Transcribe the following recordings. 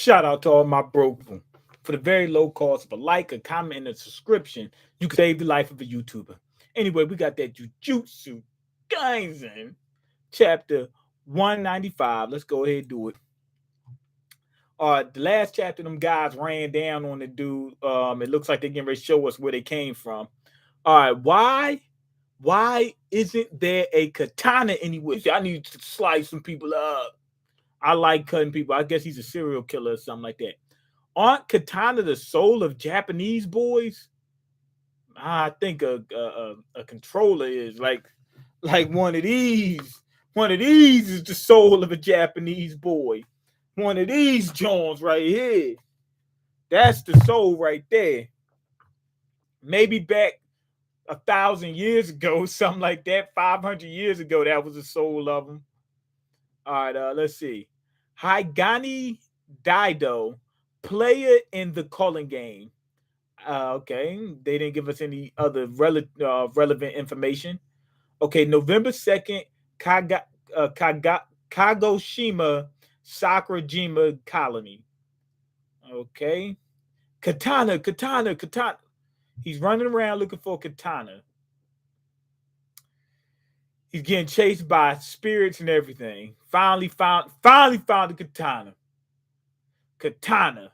Shout out to all my broke people. For the very low cost of a like, a comment, and a subscription, you can save the life of a YouTuber. Anyway, we got that Jujutsu Kaisen chapter 195. Let's go ahead and do it. The last chapter, them guys ran down on the dude. It looks like they're getting ready to show us where they came from. All right, why isn't there a katana anywhere? I need to slice some people up. I like cutting people. I guess he's a serial killer or something like that. Aren't katana the soul of Japanese boys? I think a controller is like one of these. One of these is the soul of a Japanese boy. One of these Jones right here. That's the soul right there. Maybe back 1,000 years ago, something like that, 500 years ago, that was the soul of them. All right, let's see. Haigani Dido, player in the calling game. Okay, they didn't give us any other relevant information. Okay, November 2nd, Kagoshima Sakurajima Colony. Okay, Katana. He's running around looking for Katana. He's getting chased by spirits and everything. Finally found the Katana. Katana.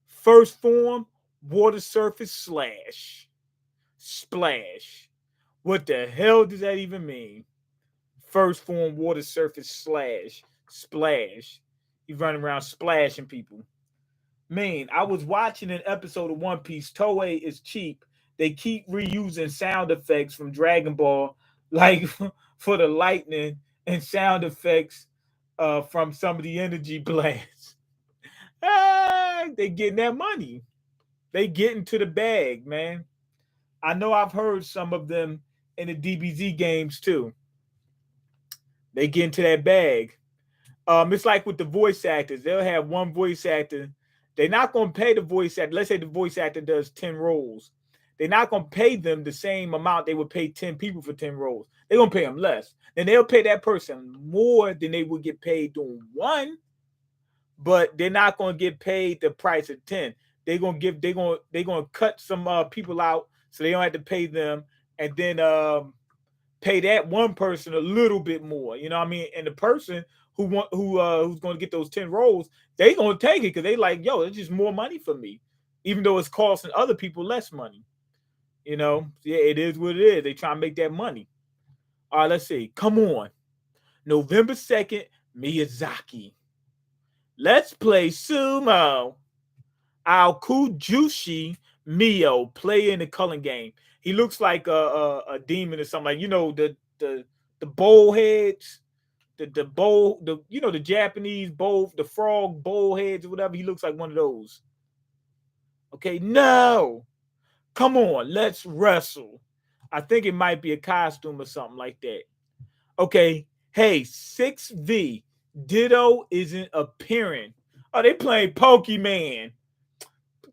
First form, water surface slash. Splash. What the hell does that even mean? First form, water surface slash. Splash. He's running around splashing people. Man, I was watching an episode of One Piece. Toei is cheap. They keep reusing sound effects from Dragon Ball, like for the lightning and sound effects from some of the energy blasts. They getting that money. They getting to the bag, man. I know I've heard some of them in the DBZ games too. They get into that bag. It's like with the voice actors. They'll have one voice actor. They're not going to pay the voice actor. Let's say the voice actor does 10 roles. They're not going to pay them the same amount they would pay 10 people for 10 roles. They're going to pay them less. Then they'll pay that person more than they would get paid doing one, but they're not going to get paid the price of 10. They're going to cut some people out so they don't have to pay them, and then pay that one person a little bit more. You know what I mean? And the person who's going to get those 10 roles, they going to take it because they like, yo, it's just more money for me, even though it's costing other people less money. You know, yeah, it is what it is. They try to make that money. All right, let's see. Come on. November 2nd, Miyazaki. Let's play sumo. Aokujushi Mio, play in the culling game. He looks like a demon or something. Like, you know, the bowl heads, the bowl, the Japanese bowl, the frog bowl heads or whatever. He looks like one of those. Okay, no. Come on, let's wrestle. I think it might be a costume or something like that. Okay, hey, 6V. Ditto isn't appearing. Oh, they playing Pokemon.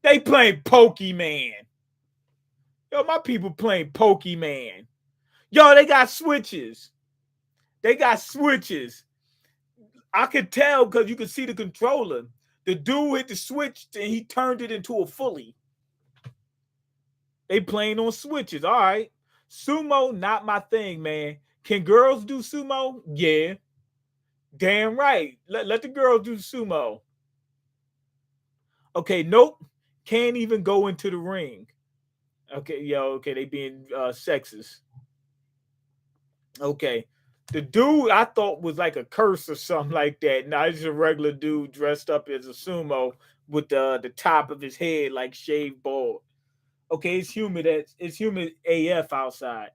They playing Pokemon. Yo, my people playing Pokemon. Yo, they got switches. They got switches. I could tell because you could see the controller. The dude hit the switch and he turned it into a fully. They playing on switches. All right. Sumo, not my thing, man. Can girls do sumo? Yeah. Damn right. Let the girls do sumo. Okay, nope. Can't even go into the ring. Okay, okay, they being sexist. Okay. The dude I thought was like a curse or something like that. Nah, he's a regular dude dressed up as a sumo with the top of his head like shaved bald. Okay, it's humid. It's humid AF outside.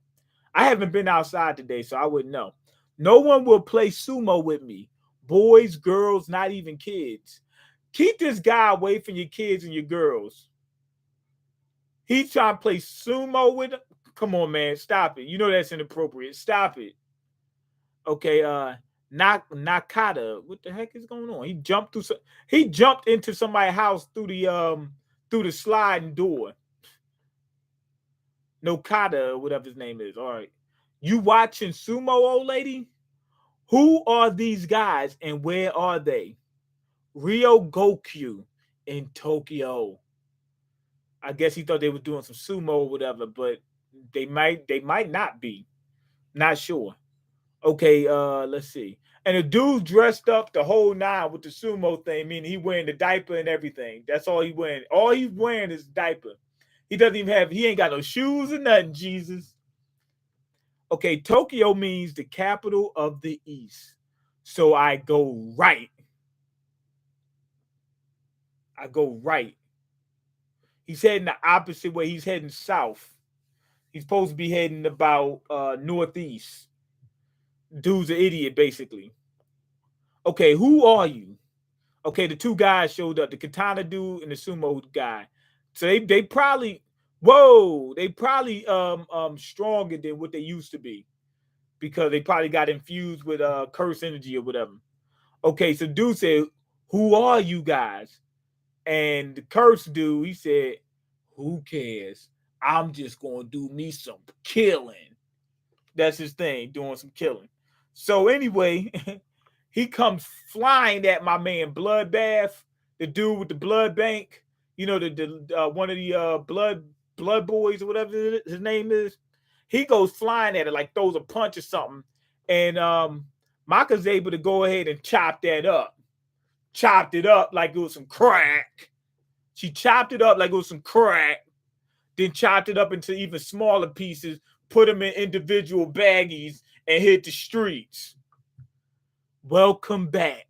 I haven't been outside today, so I wouldn't know. No one will play sumo with me. Boys, girls, not even kids. Keep this guy away from your kids and your girls. He's trying to play sumo with them. Come on, man. Stop it. You know that's inappropriate. Stop it. Okay, Nakata. What the heck is going on? He jumped into somebody's house through the sliding door. Nokata, whatever his name is. All right. You watching sumo, old lady? Who are these guys and where are they? Ryo Gokyu in Tokyo. I guess he thought they were doing some sumo or whatever, but they might not be. Not sure. Okay, let's see. And the dude dressed up the whole nine with the sumo thing, meaning he wearing the diaper and everything. That's all he wearing. All he's wearing is diaper. He ain't got no shoes or nothing, Jesus. Okay, Tokyo means the capital of the East. So I go right. I go right. He's heading the opposite way. He's heading south. He's supposed to be heading about northeast. Dude's an idiot, basically. Okay, who are you? Okay, the two guys showed up, the katana dude and the sumo guy. So they probably they probably stronger than what they used to be because they probably got infused with curse energy or whatever. Okay, so dude said, "Who are you guys?" And the curse dude, he said, "Who cares? I'm just gonna do me some killing." That's his thing, doing some killing. So anyway, he comes flying at my man Bloodbath, the dude with the blood bank. You know, the one of the blood boys or whatever his name is. He goes flying at it, like throws a punch or something, and Maka's able to go ahead and chop that up. Chopped it up like it was some crack. She chopped it up like it was some crack, then chopped it up into even smaller pieces, put them in individual baggies, and hit the streets. Welcome back.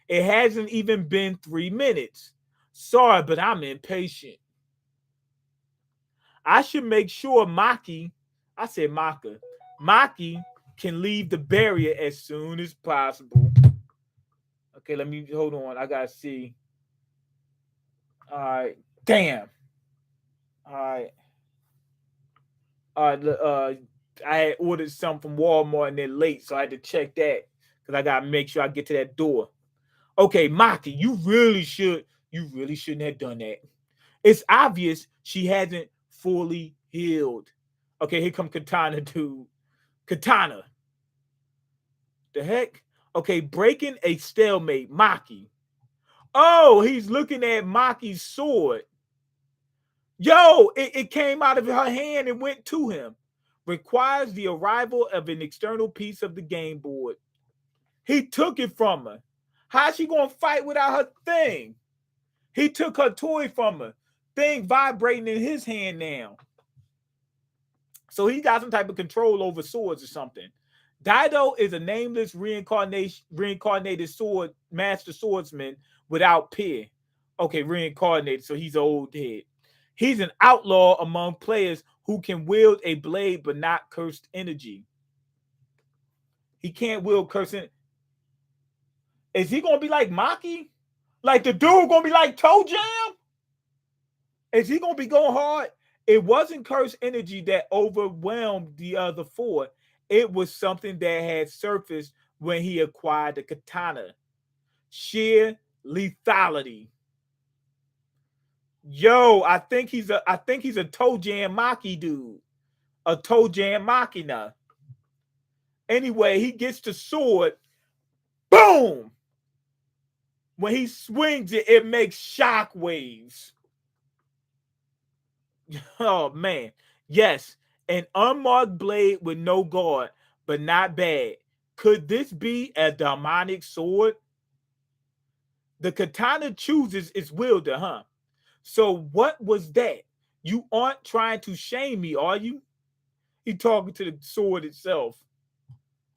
It hasn't even been 3 minutes. Sorry, but I'm impatient. I should make sure I said Maki can leave the barrier as soon as possible. Okay, let me hold on. I gotta see. All right. Damn. All right. I had ordered something from Walmart and they're late, so I had to check that because I gotta make sure I get to that door. Okay, Maki, you really shouldn't have done that. It's obvious she hasn't fully healed. Okay, here come Katana, dude. Katana. The heck? Okay, breaking a stalemate, Maki. Oh, he's looking at Maki's sword. Yo, it came out of her hand and went to him. Requires the arrival of an external piece of the game board. He took it from her. How's she gonna fight without her thing? He took her toy from her. Thing vibrating in his hand now. So he got some type of control over swords or something. Dido is a nameless reincarnated sword master swordsman without peer. Okay, reincarnated, so he's an old head. He's an outlaw among players who can wield a blade but not cursed energy. He can't wield cursed. Is he gonna be like Maki? Like the dude gonna be like Toe Jam? Is he gonna be going hard? It wasn't cursed energy that overwhelmed the other four. It was something that had surfaced when he acquired the katana. Sheer lethality. Yo, I think he's a Toe Jam Maki dude. A Toe Jam Machina. Anyway, he gets the sword. Boom! When he swings it, it makes shock waves. Oh man. Yes, an unmarked blade with no guard, but not bad. Could this be a demonic sword? The katana chooses its wielder, huh? So what was that? You aren't trying to shame me, are you? He talking to the sword itself.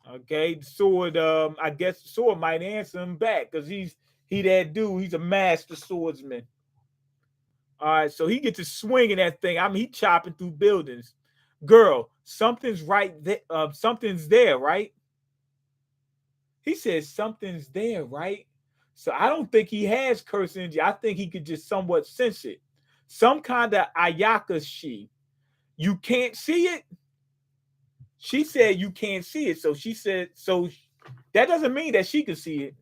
Okay, the sword. I guess the sword might answer him back because he that dude. He's a master swordsman. All right, so he gets to swinging that thing. I mean, he chopping through buildings. Girl, something's right there. Something's there, right? He says something's there, right? So I don't think he has curse energy. I think he could just somewhat sense it. Some kind of ayaka she. You can't see it. She said you can't see it. So she said, so that doesn't mean that she can see it.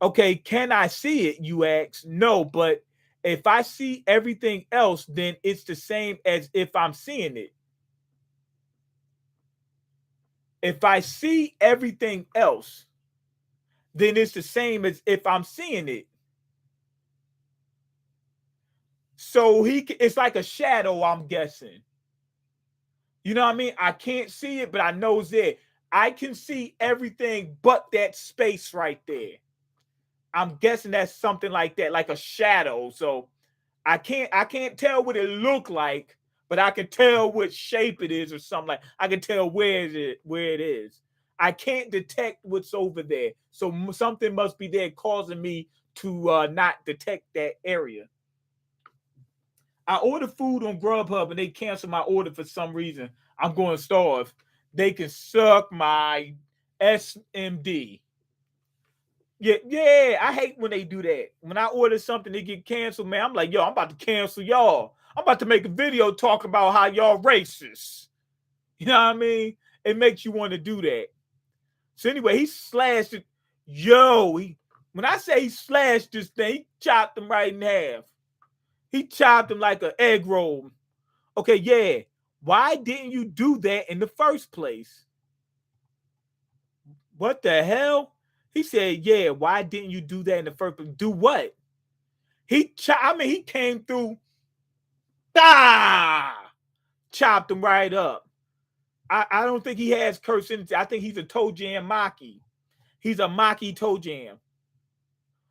Okay, can I see it? You ask. No, but if I see everything else, then it's the same as if I'm seeing it. If I see everything else, then it's the same as if I'm seeing it. So it's like a shadow, I'm guessing. You know what I mean? I can't see it, but I know it's there. I can see everything but that space right there. I'm guessing that's something like that, like a shadow. So I can't tell what it look like, but I can tell what shape it is or something like. I can tell where it is. I can't detect what's over there. So something must be there causing me to not detect that area. I ordered food on Grubhub and they canceled my order for some reason. I'm going to starve. They can suck my SMD. Yeah, yeah. I hate when they do that. When I order something, they get canceled, man. I'm like, yo, I'm about to cancel y'all. I'm about to make a video talking about how y'all racist. You know what I mean? It makes you want to do that. So anyway, he slashed it. Yo, when I say he slashed this thing, he chopped them right in half. He chopped them like an egg roll. Okay, yeah. Why didn't you do that in the first place? What the hell? He said, yeah, why didn't you do that in the first place? Do what? He came through, ah, chopped him right up. I don't think he has curse energy. I think he's a toe jam Maki. He's a Maki toe jam.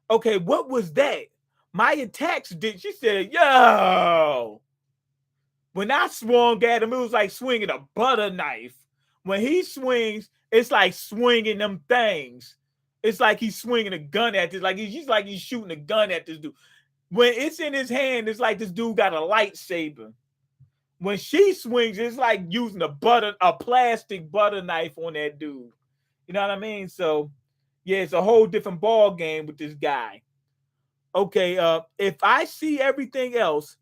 Okay, what was that? My attacks did. She said, yo. When I swung at him, it was like swinging a butter knife. When he swings, it's like swinging them things. It's like he's swinging a gun at this. Like he's shooting a gun at this dude. When it's in his hand, it's like this dude got a lightsaber. When she swings, it's like using a plastic butter knife on that dude. You know what I mean? So, yeah, it's a whole different ball game with this guy. Okay, if I see everything else,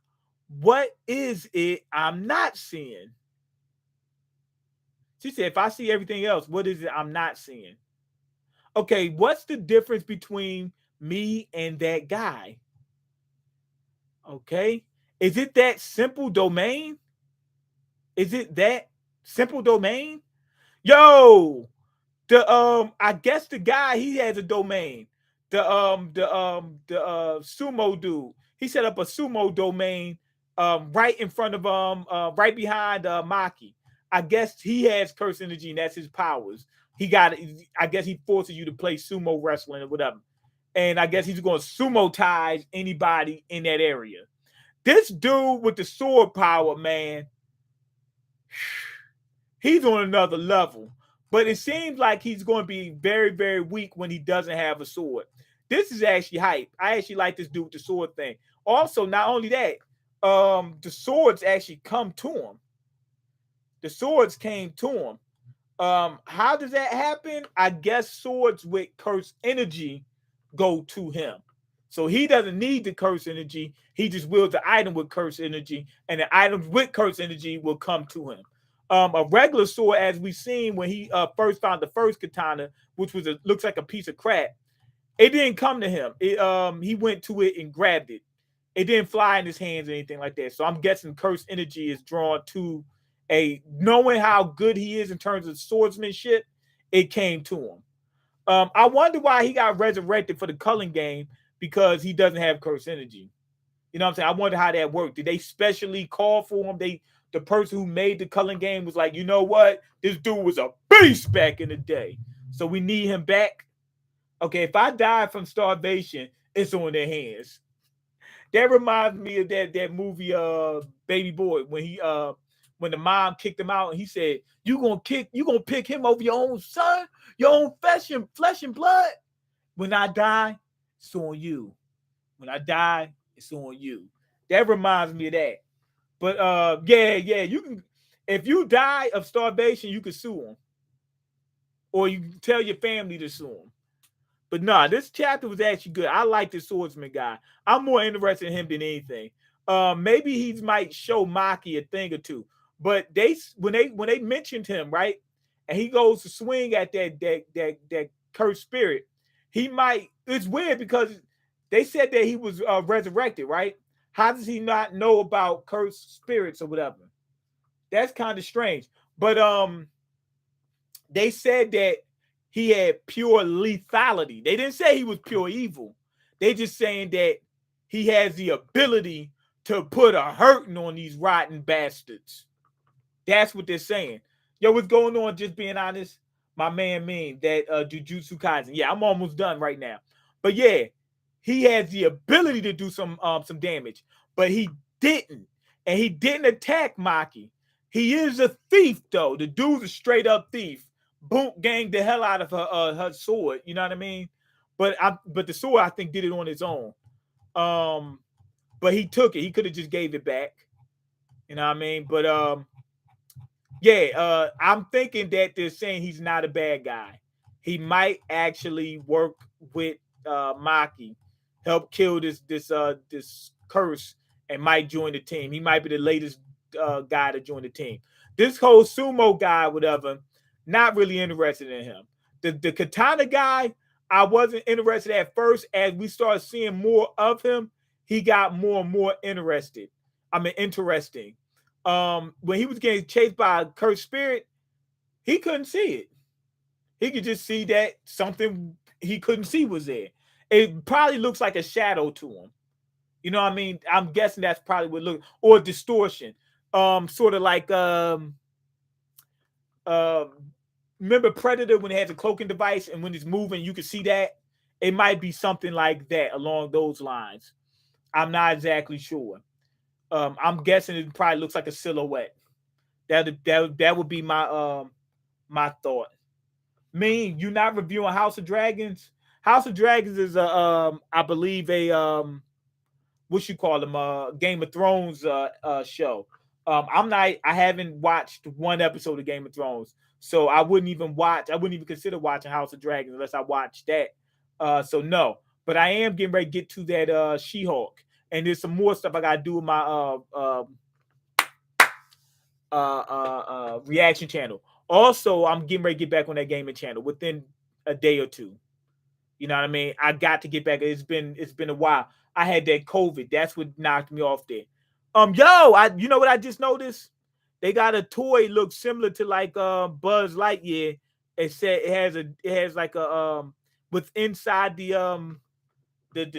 what is it I'm not seeing? She said, if I see everything else, what is it I'm not seeing? Okay, what's the difference between me and that guy? Okay, is it that simple domain? Is it that simple domain? Yo, I guess the guy, he has a domain. The sumo dude, he set up a sumo domain right in front of right behind Maki. I guess he has curse energy and that's his powers. I guess he forces you to play sumo wrestling or whatever. And I guess he's going to sumo ties anybody in that area. This dude with the sword power, man, he's on another level. But it seems like he's going to be very, very weak when he doesn't have a sword. This is actually hype. I actually like this dude with the sword thing. Also, not only that, the swords actually come to him. The swords came to him. How does that happen? I guess swords with curse energy go to him. So he doesn't need the curse energy. He just wields the item with curse energy, and the items with curse energy will come to him. A regular sword, as we've seen when he first found the first katana, which looks like a piece of crap, it didn't come to him. He went to it and grabbed it. It didn't fly in his hands or anything like that. So I'm guessing curse energy is drawn to knowing how good he is in terms of swordsmanship. It came to him. I wonder why he got resurrected for the Culling game because he doesn't have curse energy. You know what I'm saying? I wonder how that worked. Did they specially call for him? The person who made the Culling game was like, you know what? This dude was a beast back in the day. So we need him back. Okay, if I die from starvation, it's on their hands. That reminds me of that movie Baby Boy when the mom kicked him out and he said, you gonna pick him over your own son, your own flesh and blood. When I die, it's on you. When I die, it's on you. That reminds me of that. But yeah, you can, if you die of starvation, you can sue him. Or you can tell your family to sue him. But nah, this chapter was actually good. I like this swordsman guy. I'm more interested in him than anything. Maybe he might show Maki a thing or two. But when they mentioned him, right, and he goes to swing at that cursed spirit, he might. It's weird because they said that he was resurrected, right? How does he not know about cursed spirits or whatever? That's kind of strange. But they said that he had pure lethality. They didn't say he was pure evil. They just saying that he has the ability to put a hurting on these rotten bastards. That's what they're saying. Yo, what's going on? Just being honest, my man Mean, that Jujutsu Kaisen. Yeah, I'm almost done right now. But yeah, he has the ability to do some damage, but he didn't. And he didn't attack Maki. He is a thief, though. The dude's a straight up thief. Boom, ganged the hell out of her sword. You know what I mean? But the sword, I think, did it on his own. But he took it. He could have just gave it back. You know what I mean? But yeah, I'm thinking that they're saying he's not a bad guy. He might actually work with Maki, help kill this curse, and might join the team. He might be the latest guy to join the team. This whole sumo guy, whatever, not really interested in him. The katana guy, I wasn't interested at first. As we started seeing more of him, he got more and more interested. I mean, interesting. When he was getting chased by a cursed spirit, he couldn't see it. He could just see that something he couldn't see was there. It probably looks like a shadow to him. You know what I mean? I'm guessing that's probably what it looks, or distortion. Sort of like remember Predator when it has a cloaking device and when it's moving, you can see that? It might be something like that along those lines. I'm not exactly sure. I'm guessing it probably looks like a silhouette. That would be my my thought. Mean, you not reviewing House of Dragons? House of Dragons is a I believe a what you call them Game of Thrones show. I haven't watched one episode of Game of Thrones. So I wouldn't even consider watching House of Dragons unless I watched that. So no. But I am getting ready to get to that She-Hulk. And there's some more stuff I gotta do with my reaction channel. Also, I'm getting ready to get back on that gaming channel within a day or two. You know what I mean? I got to get back. It's been a while. I had that COVID. That's what knocked me off there. You know what I just noticed? They got a toy looks similar to like Buzz Lightyear. It has like a with inside the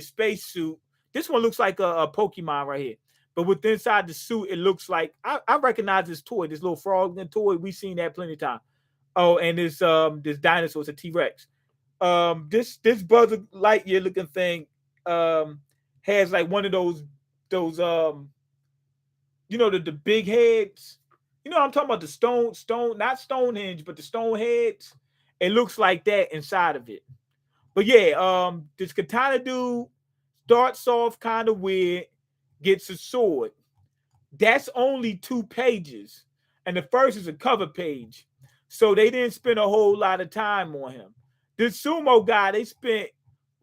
space suit. This one looks like a Pokemon right here. But with inside the suit, it looks like I recognize this toy, this little frog toy. We've seen that plenty of time. Oh, and this dinosaur, it's a T-Rex. This Buzz Lightyear looking thing has like one of those the big heads. You know what I'm talking about, the stone, not Stonehenge, but the stone heads. It looks like that inside of it. But yeah, this katana dude starts off kind of weird, gets a sword. That's only 2 pages. And the first is a cover page. So they didn't spend a whole lot of time on him. This sumo guy, they spent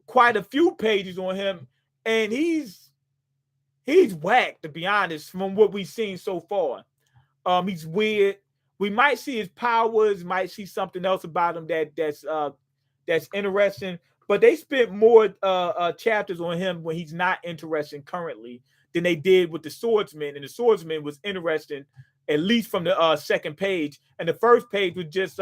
quite a few pages on him. And he's whack, to be honest, from what we've seen so far. He's weird. We might see his powers, might see something else about him that's interesting. But they spent more chapters on him when he's not interesting currently than they did with the swordsman. And the swordsman was interesting, at least from the second page. And the first page was just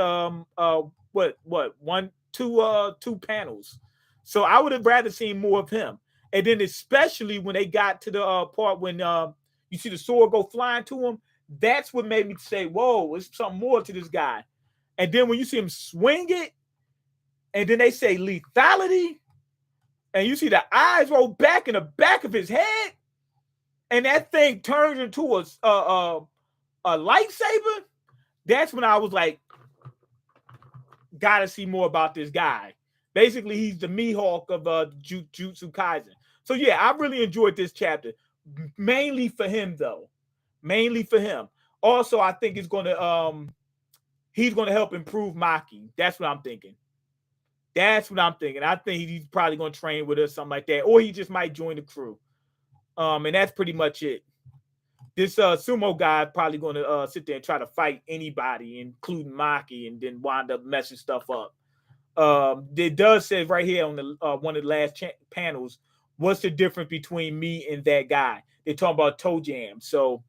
two panels. So I would have rather seen more of him. And then especially when they got to the part when you see the sword go flying to him, that's what made me say, whoa, there's something more to this guy. And then when you see him swing it, and then they say lethality, and you see the eyes roll back in the back of his head, and that thing turns into a lightsaber. That's when I was like, gotta see more about this guy. Basically, he's the Mihawk of Jujutsu Kaisen. So yeah, I really enjoyed this chapter, mainly for him though. Mainly for him. Also, I think he's gonna help improve Maki. That's what I'm thinking. I think he's probably going to train with us, something like that. Or he just might join the crew. And that's pretty much it. This sumo guy probably going to sit there and try to fight anybody, including Maki, and then wind up messing stuff up. It does say right here on the one of the last panels, what's the difference between me and that guy? They're talking about toe jam. So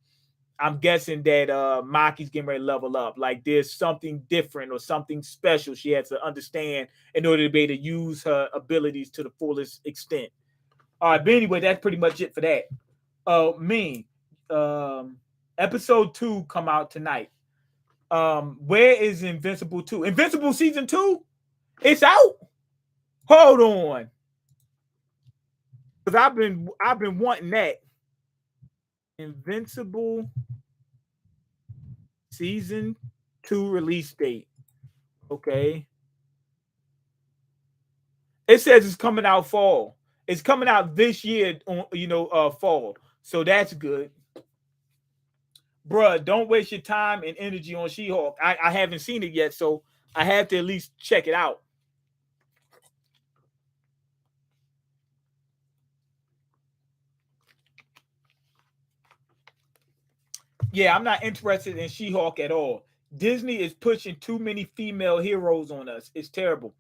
I'm guessing that Maki's getting ready to level up. Like there's something different or something special she has to understand in order to be able to use her abilities to the fullest extent. All right, but anyway, that's pretty much it for that. Me, um, episode 2 come out tonight. Where is Invincible 2? Invincible season 2? It's out. Hold on, because I've been wanting that. Invincible season 2 release date. Okay. It says it's coming out fall. It's coming out this year on fall. So that's good. Bruh, don't waste your time and energy on She-Hulk. I haven't seen it yet, so I have to at least check it out. Yeah, I'm not interested in She-Hulk at all. Disney is pushing too many female heroes on us. It's terrible.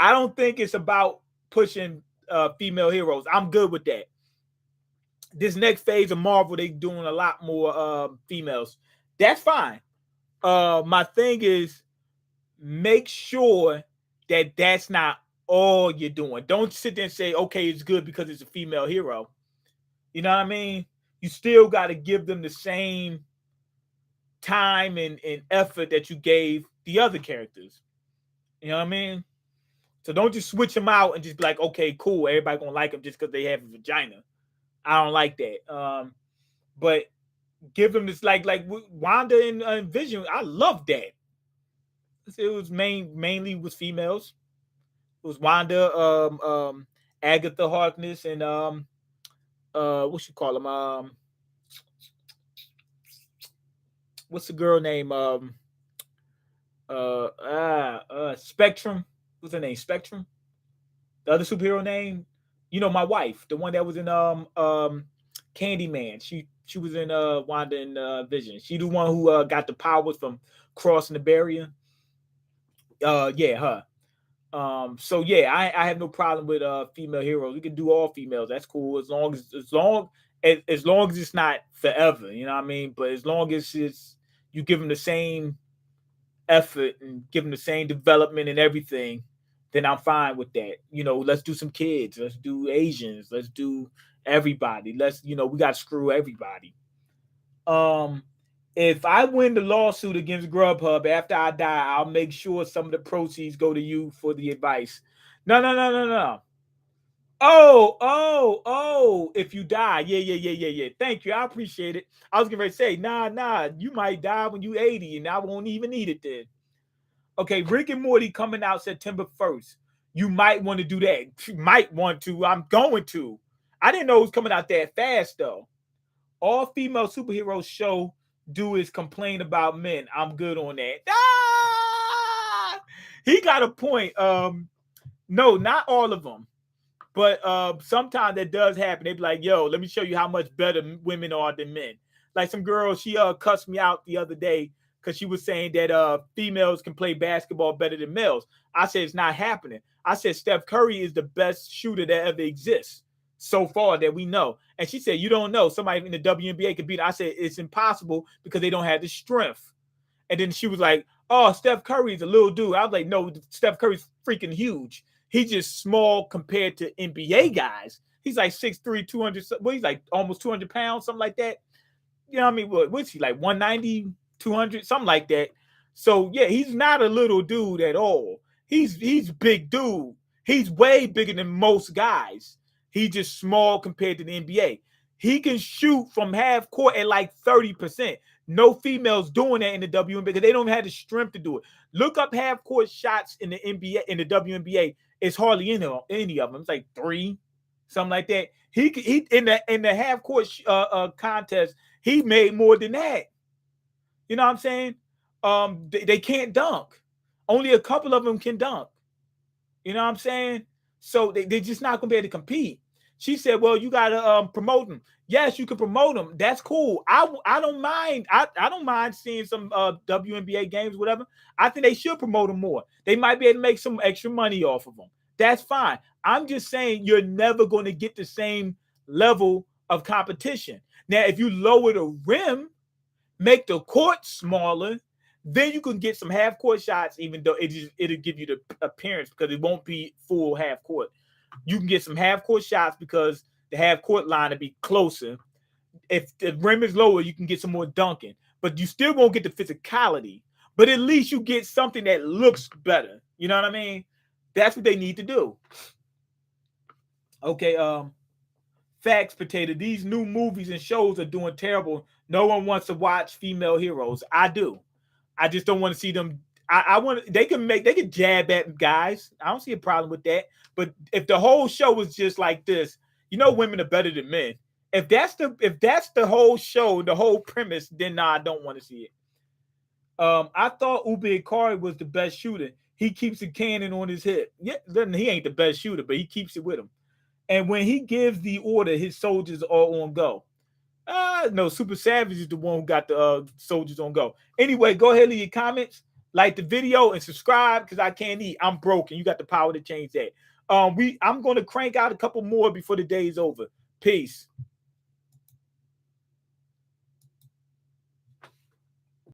I don't think it's about pushing female heroes. I'm good with that. This next phase of Marvel, they doing a lot more females. That's fine. My thing is make sure that that's not all you're doing. Don't sit there and say, okay, it's good because it's a female hero. You know what I mean? You still got to give them the same time and effort that you gave the other characters. You know what I mean? So don't just switch them out and just be like, okay, cool, everybody gonna like them just because they have a vagina. I don't like that. But give them this like Wanda and Vision. I love that. It was mainly with females. It was Wanda, Agatha Harkness, and what you call them? What's the girl name? Spectrum. What's her name? Spectrum. The other superhero name, my wife, the one that was in Candyman. She was in Wanda and Vision. She the one who got the powers from crossing the barrier. Yeah, her. So yeah, I have no problem with female heroes. We can do all females. That's cool as long as it's not forever. You know what I mean? But as long as it's you give them the same effort and give them the same development and everything, then I'm fine with that. Let's do some kids. Let's do Asians. Let's do everybody. We got to screw everybody. If I win the lawsuit against Grubhub after I die, I'll make sure some of the proceeds go to you for the advice. No, no, no, no, no. Oh, if you die. Yeah. Thank you. I appreciate it. I was going to say, nah, you might die when you 80 and I won't even need it then. Okay, Rick and Morty coming out September 1st. You might want to do that. You might want to. I'm going to. I didn't know it was coming out that fast, though. All female superheroes show do is complain about men. I'm good on that. He got a point. No, not all of them. But sometimes that does happen. They be like, yo, let me show you how much better women are than men. Like some girl, she cussed me out the other day because she was saying that females can play basketball better than males. I said it's not happening. I said Steph Curry is the best shooter that ever exists so far that we know. And she said, you don't know. Somebody in the WNBA could beat. I said it's impossible because they don't have the strength. And then she was like, oh, Steph Curry's a little dude. I was like, no, Steph Curry's freaking huge. He's just small compared to NBA guys. He's like 6'3", 200. Well, he's like almost 200 pounds, something like that. You know what I mean? What's he like 190, 200, something like that. So yeah, he's not a little dude at all. He's big dude. He's way bigger than most guys. He's just small compared to the NBA. He can shoot from half court at like 30%. No females doing that in the WNBA because they don't have the strength to do it. Look up half court shots in the NBA, in the WNBA. It's hardly any of them. It's like 3, something like that. He in the half court contest, he made more than that. You know what I'm saying? They can't dunk. Only a couple of them can dunk. You know what I'm saying? So they're just not gonna be able to compete. She said, well, you gotta promote them. Yes, you can promote them. That's cool. I don't mind. I don't mind seeing some WNBA games, whatever. I think they should promote them more. They might be able to make some extra money off of them. That's fine. I'm just saying you're never going to get the same level of competition. Now, if you lower the rim make the court smaller. Then you can get some half court shots, even though it'll give you the appearance because it won't be full half court. You can get some half court shots because the half court line will be closer. If the rim is lower, you can get some more dunking, but you still won't get the physicality. But at least you get something that looks better. You know what I mean? That's what they need to do. Okay, facts, potato. These new movies and shows are doing terrible. No one wants to watch female heroes. I do. I just don't want to see them. I want they can jab at guys. I don't see a problem with that. But if the whole show was just like this, women are better than men. If that's the whole show, the whole premise, then nah, I don't want to see it. I thought Ubi Ikari was the best shooter. He keeps a cannon on his hip. Yeah, he ain't the best shooter, but he keeps it with him. And when he gives the order, his soldiers are on go. No, Super Savage is the one who got the soldiers on go. Anyway, go ahead and leave your comments, like the video, and subscribe because I can't eat. I'm broken. You got the power to change that. I'm going to crank out a couple more before the day is over. Peace.